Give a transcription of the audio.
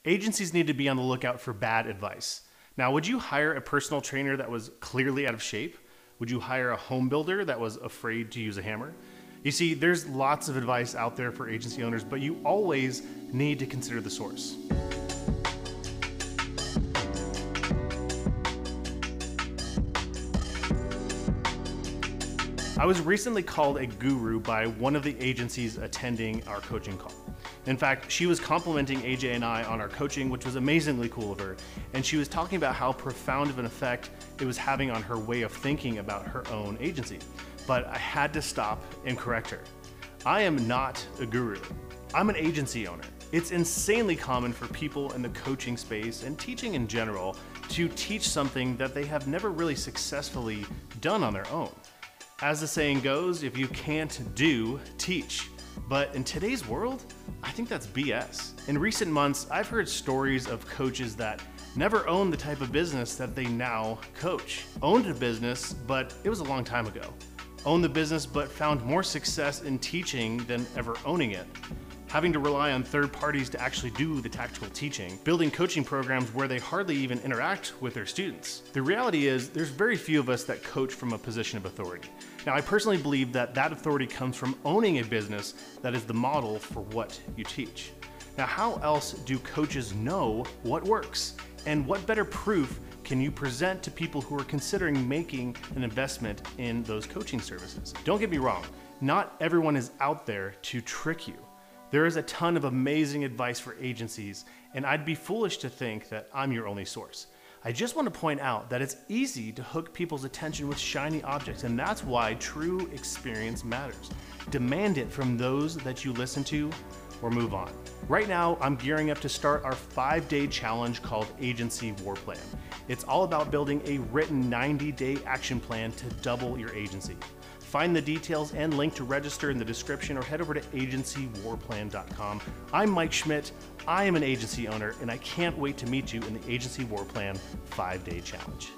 Agencies need to be on the lookout for bad advice. Now, would you hire a personal trainer that was clearly out of shape? Would you hire a home builder that was afraid to use a hammer? You see, there's lots of advice out there for agency owners, but you always need to consider the source. I was recently called a guru by one of the agencies attending our coaching call. In fact, she was complimenting AJ and I on our coaching, which was amazingly cool of her. And she was talking about how profound of an effect it was having on her way of thinking about her own agency. But I had to stop and correct her. I am not a guru. I'm an agency owner. It's insanely common for people in the coaching space and teaching in general to teach something that they have never really successfully done on their own. As the saying goes, if you can't do, teach. But in today's world, I think that's BS. In recent months, I've heard stories of coaches that never owned the type of business that they now coach. Owned a business, but it was a long time ago. Owned the business, but found more success in teaching than ever owning it. Having to rely on third parties to actually do the tactical teaching, building coaching programs where they hardly even interact with their students. The reality is, there's very few of us that coach from a position of authority. Now, I personally believe that that authority comes from owning a business that is the model for what you teach. Now, how else do coaches know what works? And what better proof can you present to people who are considering making an investment in those coaching services? Don't get me wrong, not everyone is out there to trick you. There is a ton of amazing advice for agencies, and I'd be foolish to think that I'm your only source. I just want to point out that it's easy to hook people's attention with shiny objects, and that's why true experience matters. Demand it from those that you listen to or move on. Right now, I'm gearing up to start our 5-day challenge called Agency War Plan. It's all about building a written 90-day action plan to double your agency. Find the details and link to register in the description or head over to agencywarplan.com. I'm Mike Schmidt. I am an agency owner, and I can't wait to meet you in the Agency War Plan 5-day challenge.